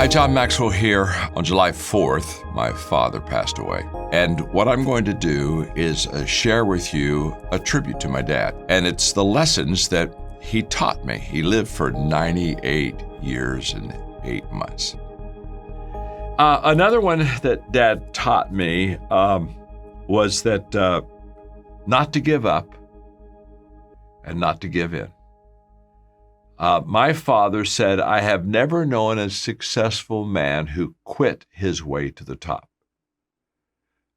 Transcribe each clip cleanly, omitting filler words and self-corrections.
Hi, John Maxwell here. On July 4th, my father passed away. And what I'm going to do is share with you a tribute to my dad. And it's the lessons that he taught me. He lived for 98 years and 8 months. Another one that Dad taught me was that not to give up and not to give in. My father said, I have never known a successful man who quit his way to the top.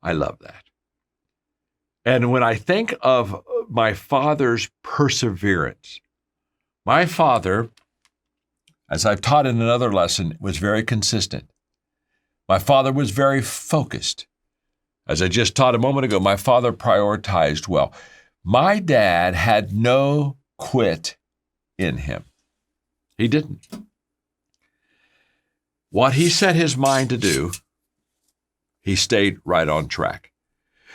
I love that. And when I think of my father's perseverance, my father, as I've taught in another lesson, was very consistent. My father was very focused. As I just taught a moment ago, my father prioritized well. My dad had no quit in him. He didn't. What he set his mind to do, he stayed right on track.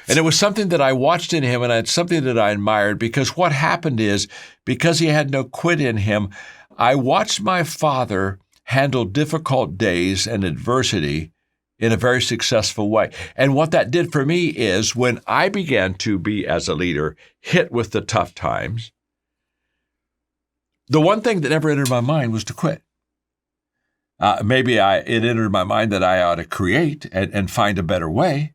And it was something that I watched in him, and it's something that I admired, because what happened is, because he had no quit in him, I watched my father handle difficult days and adversity in a very successful way. And what that did for me is, when I began to be, as a leader, hit with the tough times, the one thing that never entered my mind was to quit. Maybe it entered my mind that I ought to create and find a better way.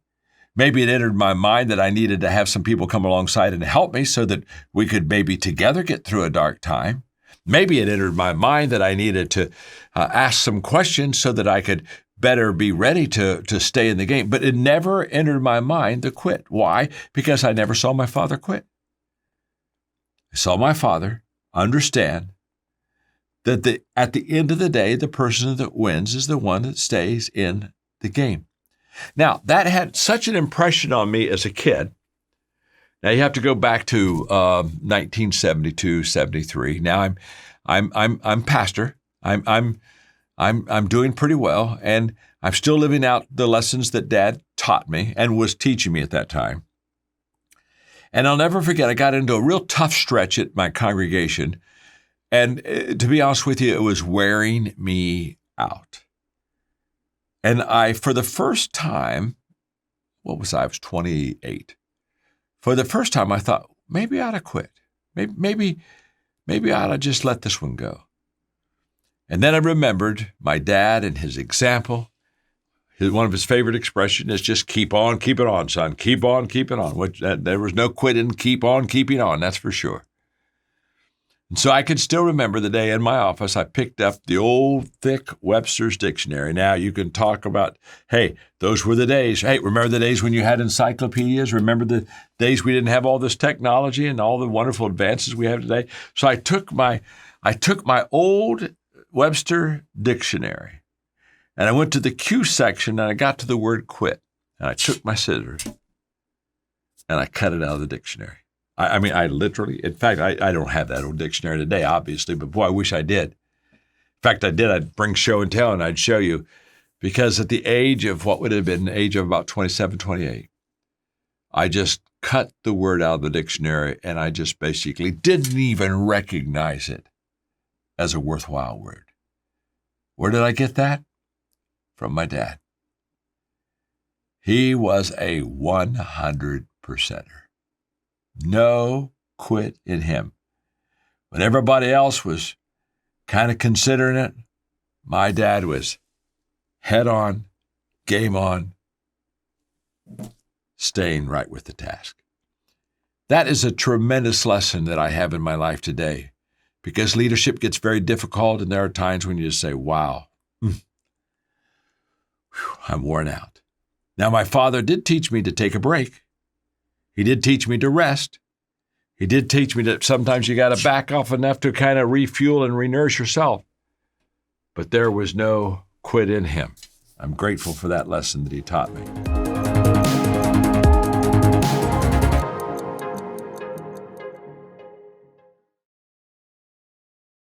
Maybe it entered my mind that I needed to have some people come alongside and help me so that we could maybe together get through a dark time. Maybe it entered my mind that I needed to ask some questions so that I could better be ready to stay in the game. But it never entered my mind to quit. Why? Because I never saw my father quit. I saw my father understand that at the end of the day, the person that wins is the one that stays in the game. Now, that had such an impression on me as a kid. Now, you have to go back to 1972, 73. Now, I'm pastor. I'm doing pretty well, and I'm still living out the lessons that Dad taught me and was teaching me at that time. And I'll never forget, I got into a real tough stretch at my congregation. And to be honest with you, it was wearing me out. And for the first time, I was 28. For the first time, I thought, maybe I ought to quit. Maybe I ought to just let this one go. And then I remembered my dad and his example. One of his favorite expressions is just keep on keeping on, son. Keep on keeping on. There was no quitting, keep on keeping on, that's for sure. And so I can still remember the day in my office I picked up the old thick Webster's Dictionary. Now you can talk about, hey, those were the days. Hey, remember the days when you had encyclopedias? Remember the days we didn't have all this technology and all the wonderful advances we have today? So I took my old Webster Dictionary, and I went to the Q section, and I got to the word quit. And I took my scissors, and I cut it out of the dictionary. I literally, in fact, I don't have that old dictionary today, obviously, but boy, I wish I did. In fact, I did. I'd bring show and tell, and I'd show you, because at the age of what would have been the age of about 27, 28, I just cut the word out of the dictionary, and I just basically didn't even recognize it as a worthwhile word. Where did I get that? From my dad. He was a 100%er. No quit in him. When everybody else was kind of considering it, my dad was head on, game on, staying right with the task. That is a tremendous lesson that I have in my life today, because leadership gets very difficult, and there are times when you just say, wow, I'm worn out. Now, my father did teach me to take a break. He did teach me to rest. He did teach me that sometimes you got to back off enough to kind of refuel and renourish yourself. But there was no quit in him. I'm grateful for that lesson that he taught me.